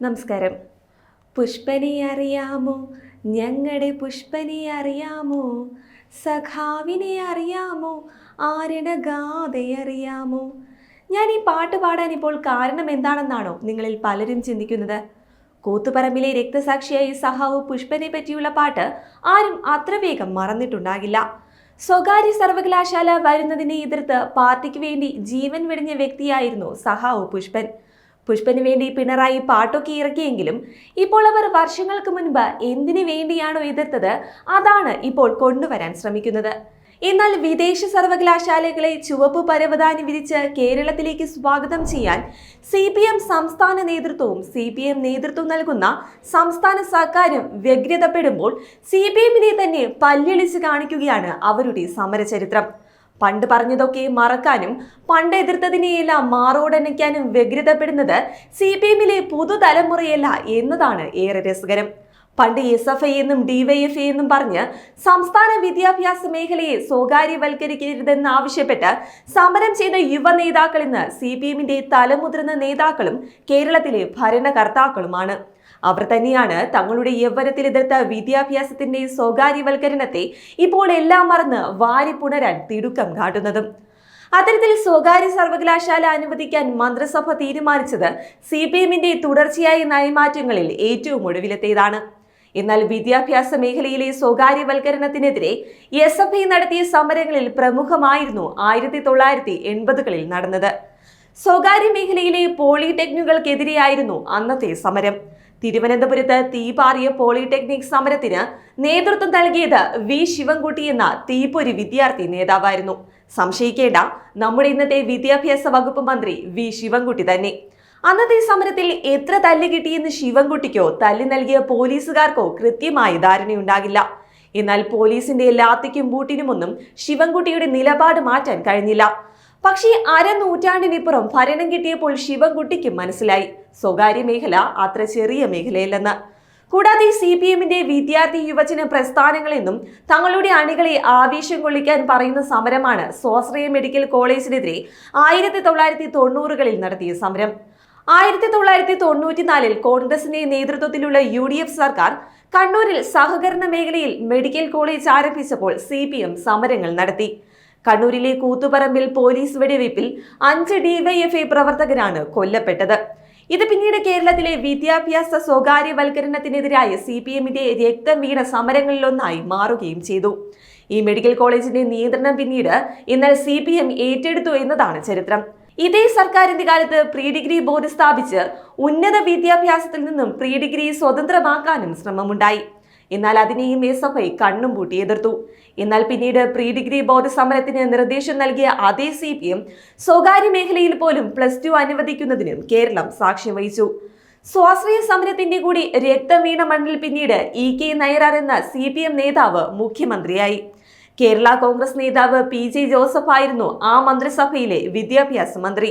നമസ്കാരം. പുഷ്പനെ അറിയാമോ, ഞങ്ങളുടെ പുഷ്പനെ അറിയാമോ, സഖാവിനെ അറിയാമോ, ആരണഗാഥ അറിയാമോ? ഞാൻ ഈ പാട്ട് പാടാൻ ഇപ്പോൾ കാരണം എന്താണെന്നാണോ നിങ്ങളിൽ പലരും ചിന്തിക്കുന്നത്? കൂത്തുപറമ്പിലെ രക്തസാക്ഷിയായി സഖാവ് പുഷ്പനെ പറ്റിയുള്ള പാട്ട് ആരും അത്ര വേഗം മറന്നിട്ടുണ്ടാകില്ല. സ്വകാര്യ സർവകലാശാല വരുന്നതിനെ എതിർത്ത് പാർട്ടിക്ക് വേണ്ടി ജീവൻ വെടിഞ്ഞ വ്യക്തിയായിരുന്നു സഖാവ് പുഷ്പൻ. പുഷ്പന് വേണ്ടി പിണറായി പാട്ടൊക്കെ ഇറക്കിയെങ്കിലും ഇപ്പോൾ അവർ വർഷങ്ങൾക്ക് മുൻപ് എന്തിനു വേണ്ടിയാണോ എതിർത്തത് അതാണ് ഇപ്പോൾ കൊണ്ടുവരാൻ ശ്രമിക്കുന്നത്. എന്നാൽ വിദേശ സർവകലാശാലകളെ ചുവപ്പ് പരവതാനി വിരിച്ച് കേരളത്തിലേക്ക് സ്വാഗതം ചെയ്യാൻ CPM സംസ്ഥാന നേതൃത്വവും CPM നേതൃത്വം നൽകുന്ന സംസ്ഥാന സർക്കാരും വ്യഗ്രതപ്പെടുമ്പോൾ CPMനെ തന്നെ പല്ലിളിച്ച് കാണിക്കുകയാണ് അവരുടെ സമരചരിത്രം. പണ്ട് പറഞ്ഞതൊക്കെ മറക്കാനും പണ്ട് എതിർത്തതിനെയെല്ലാം മാറോടനയ്ക്കാനും വ്യഗ്രതപ്പെടുന്നത് CPMലെ പുതുതലമുറയല്ല എന്നതാണ് ഏറെ രസകരം. പണ്ട് SFI എന്നും DYFI എന്നും പറഞ്ഞ് സംസ്ഥാന വിദ്യാഭ്യാസ മേഖലയെ സ്വകാര്യവൽക്കരിക്കരുതെന്നാവശ്യപ്പെട്ട് സമരം ചെയ്ത യുവ നേതാക്കൾ ഇന്ന് CPMന്റെ തലമുതിർന്ന നേതാക്കളും കേരളത്തിലെ ഭരണകർത്താക്കളുമാണ്. അവർ തന്നെയാണ് തങ്ങളുടെ യൗവനത്തിൽ എതിർത്ത വിദ്യാഭ്യാസത്തിന്റെ സ്വകാര്യവൽക്കരണത്തെ ഇപ്പോൾ എല്ലാം മറന്ന് വാരിപ്പുണരാൻ തിടുക്കം കാട്ടുന്നതും. അത്തരത്തിൽ സ്വകാര്യ സർവകലാശാല അനുവദിക്കാൻ മന്ത്രിസഭ തീരുമാനിച്ചത് CPMന്റെ തുടർച്ചയായ നയമാറ്റങ്ങളിൽ ഏറ്റവും ഒടുവിലത്തേതാണ്. എന്നാൽ വിദ്യാഭ്യാസ മേഖലയിലെ സ്വകാര്യവൽക്കരണത്തിനെതിരെ SFI നടത്തിയ സമരങ്ങളിൽ പ്രമുഖമായിരുന്നു 1980കളിൽ നടന്നത്. സ്വകാര്യ മേഖലയിലെ പോളിടെക്നിക്കുകൾക്കെതിരെയായിരുന്നു അന്നത്തെ സമരം. തിരുവനന്തപുരത്ത് തീപാറിയ പോളിടെക്നിക് സമരത്തിന് നേതൃത്വം നൽകിയത് V ശിവൻകുട്ടി എന്ന തീപ്പൊരി വിദ്യാർത്ഥി നേതാവായിരുന്നു. സംശയിക്കേണ്ട, നമ്മുടെ ഇന്നത്തെ വിദ്യാഭ്യാസ വകുപ്പ് മന്ത്രി V ശിവൻകുട്ടി തന്നെ. അന്നത്തെ സമരത്തിൽ എത്ര തല്ല് കിട്ടിയെന്ന് ശിവൻകുട്ടിക്കോ തല്ലി നൽകിയ പോലീസുകാർക്കോ കൃത്യമായി ധാരണയുണ്ടാകില്ല. എന്നാൽ പോലീസിന്റെ ലാത്തിക്കും ബൂട്ടിനുമൊന്നും ശിവൻകുട്ടിയുടെ നിലപാട് മാറ്റാൻ കഴിഞ്ഞില്ല. പക്ഷേ അരനൂറ്റാണ്ടിനിപ്പുറം ഭരണം കിട്ടിയപ്പോൾ ശിവൻകുട്ടിക്കും മനസ്സിലായി സ്വകാര്യ മേഖല അത്ര ചെറിയ മേഖലയല്ലെന്ന്. കൂടാതെ CPMന്റെ വിദ്യാർത്ഥി യുവജന പ്രസ്ഥാനങ്ങളെന്നും തങ്ങളുടെ അണികളെ ആവേശം കൊള്ളിക്കാൻ പറയുന്ന സമരമാണ് സ്വാശ്രയ മെഡിക്കൽ കോളേജിനെതിരെ 1990കളിൽ നടത്തിയ സമരം. 1994 കോൺഗ്രസിന്റെ നേതൃത്വത്തിലുള്ള UDF സർക്കാർ കണ്ണൂരിൽ സഹകരണ മേഖലയിൽ മെഡിക്കൽ കോളേജ് ആരംഭിച്ചപ്പോൾ CPM സമരങ്ങൾ നടത്തി. കണ്ണൂരിലെ കൂത്തുപറമ്പിൽ പോലീസ് വെടിവയ്പിൽ 5 DYFI പ്രവർത്തകരാണ് കൊല്ലപ്പെട്ടത്. ഇത് പിന്നീട് കേരളത്തിലെ വിദ്യാഭ്യാസ സ്വകാര്യവൽക്കരണത്തിനെതിരായ CPMന്റെ രക്തം വീണ സമരങ്ങളിലൊന്നായി മാറുകയും ചെയ്തു. ഈ മെഡിക്കൽ കോളേജിന്റെ നിയന്ത്രണം പിന്നീട് എന്നാൽ CPM ഏറ്റെടുത്തു എന്നതാണ് ചരിത്രം. ഇതേ സർക്കാരിന്റെ കാലത്ത് പ്രീ ഡിഗ്രി ബോർഡ് സ്ഥാപിച്ച് ഉന്നത വിദ്യാഭ്യാസത്തിൽ നിന്നും പ്രീ ഡിഗ്രി സ്വതന്ത്രമാക്കാനും ശ്രമമുണ്ടായി. എന്നാൽ അതിനെയും SFI കണ്ണും പൂട്ടി എതിർത്തു. എന്നാൽ പിന്നീട് പ്രീ ഡിഗ്രി ബോർഡ് സമരത്തിന് നിർദ്ദേശം നൽകിയ അതേ CPM സ്വകാര്യ മേഖലയിൽ പോലും +2 അനുവദിക്കുന്നതിനും കേരളം സാക്ഷ്യം വഹിച്ചു. സ്വാശ്രയ സമരത്തിന്റെ കൂടി രക്തം വീണ മണ്ണിൽ പിന്നീട് EK നയനാർ എന്ന CPM നേതാവ് മുഖ്യമന്ത്രിയായി. കേരള കോൺഗ്രസ് നേതാവ് PJ ജോസഫ് ആയിരുന്നു ആ മന്ത്രിസഭയിലെ വിദ്യാഭ്യാസ മന്ത്രി.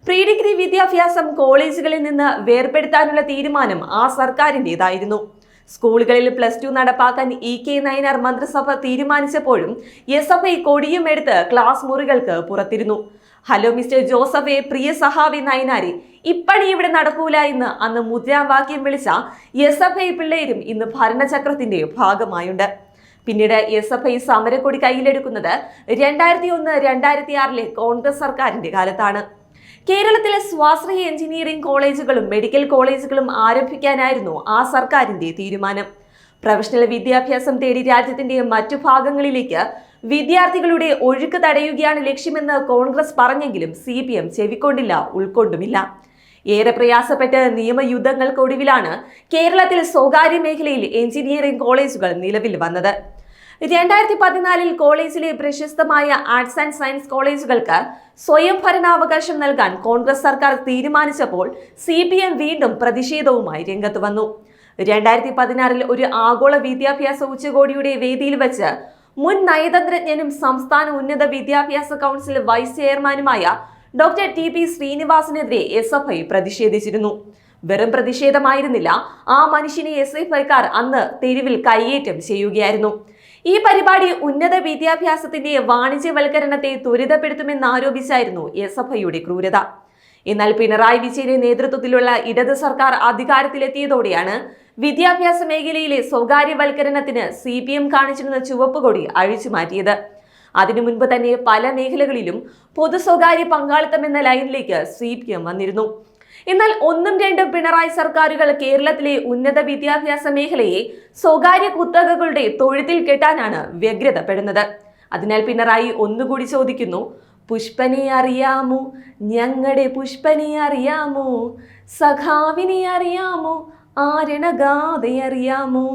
പ്രീ ഡിഗ്രി വിദ്യാഭ്യാസം കോളേജുകളിൽ നിന്ന് വേർപെടുത്താനുള്ള തീരുമാനം ആ സർക്കാരിൻ്റെതായിരുന്നു. സ്കൂളുകളിൽ +2 നടപ്പാക്കാൻ EK നയനാർ മന്ത്രിസഭ തീരുമാനിച്ചപ്പോഴും SFI കൊടിയും എടുത്ത് ക്ലാസ് മുറികൾക്ക് പുറത്തിരുന്നു. ഹലോ മിസ്റ്റർ ജോസഫെ, പ്രിയ സഹാവി നയനാരെ, ഇപ്പണി ഇവിടെ നടക്കൂല എന്ന് അന്ന് മുദ്രാവാക്യം വിളിച്ച SFI പിള്ളേരും ഇന്ന് ഭരണചക്രത്തിന്റെ ഭാഗമായുണ്ട്. പിന്നീട് SFI സമരക്കൊടി കയ്യിലെടുക്കുന്നത് 2001-2006 കോൺഗ്രസ് സർക്കാരിന്റെ കാലത്താണ്. കേരളത്തിലെ സ്വാശ്രയ എഞ്ചിനീയറിംഗ് കോളേജുകളും മെഡിക്കൽ കോളേജുകളും ആരംഭിക്കാനായിരുന്നു ആ സർക്കാരിന്റെ തീരുമാനം. പ്രൊഫഷണൽ വിദ്യാഭ്യാസം തേടി രാജ്യത്തിന്റെ മറ്റു ഭാഗങ്ങളിലേക്ക് വിദ്യാർത്ഥികളുടെ ഒഴുക്ക് തടയുകയാണ് ലക്ഷ്യമെന്ന് കോൺഗ്രസ് പറഞ്ഞെങ്കിലും CPM ചെവിക്കൊണ്ടില്ല, ഉൾക്കൊണ്ടുമില്ല. ഏറെ പ്രയാസപ്പെട്ട് നിയമയുദ്ധങ്ങൾക്കൊടുവിലാണ് കേരളത്തിൽ സ്വകാര്യ മേഖലയിൽ എഞ്ചിനീയറിംഗ് കോളേജുകൾ നിലവിൽ വന്നത്. 2014 കോളേജിലെ പ്രശസ്തമായ ആർട്സ് ആൻഡ് സയൻസ് കോളേജുകൾക്ക് സ്വയം ഭരണാവകാശം നൽകാൻ കോൺഗ്രസ് സർക്കാർ തീരുമാനിച്ചപ്പോൾ CPM വീണ്ടും പ്രതിഷേധവുമായി രംഗത്ത് വന്നു. 2016 ഒരു ആഗോള വിദ്യാഭ്യാസ ഉച്ചകോടിയുടെ വേദിയിൽ വെച്ച് മുൻ നയതന്ത്രജ്ഞനും സംസ്ഥാന ഉന്നത വിദ്യാഭ്യാസ കൗൺസിൽ വൈസ് ചെയർമാനുമായ ഡോക്ടർ TP ശ്രീനിവാസനെതിരെ SFI പ്രതിഷേധിച്ചിരുന്നു. വെറും പ്രതിഷേധമായിരുന്നില്ല, ആ മനുഷ്യനെ SFIക്കാർ അന്ന് തെരുവിൽ കയ്യേറ്റം ചെയ്യുകയായിരുന്നു. ഈ പരിപാടി ഉന്നത വിദ്യാഭ്യാസത്തിന്റെ വാണിജ്യവൽക്കരണത്തെ ത്വരിതപ്പെടുത്തുമെന്നാരോപിച്ചായിരുന്നു SFIയുടെ ക്രൂരത. എന്നാൽ പിണറായി വിജയന്റെ നേതൃത്വത്തിലുള്ള ഇടത് സർക്കാർ അധികാരത്തിലെത്തിയതോടെയാണ് വിദ്യാഭ്യാസ മേഖലയിലെ സ്വകാര്യവൽക്കരണത്തിന് CPM കാണിച്ചിരുന്ന ചുവപ്പ് കൊടി അഴിച്ചു മാറ്റിയത്. അതിനു മുൻപ് തന്നെ പല മേഖലകളിലും പൊതു സ്വകാര്യ പങ്കാളിത്തം എന്ന ലൈനിലേക്ക് CPM വന്നിരുന്നു. എന്നാൽ ഒന്നും രണ്ടും പിണറായി സർക്കാരുകൾ കേരളത്തിലെ ഉന്നത വിദ്യാഭ്യാസ മേഖലയെ സ്വകാര്യ കുത്തകകളുടെ തൊഴുത്തിൽ കെട്ടാനാണ് വ്യഗ്രതപ്പെടുന്നത്. അതിനാൽ പിണറായി ഒന്നുകൂടി ചോദിക്കുന്നു, പുഷ്പനെ അറിയാമോ, ഞങ്ങളുടെ പുഷ്പനെ അറിയാമോ, സഖാവിനെ അറിയാമോ, ആരണഗാഥ അറിയാമോ?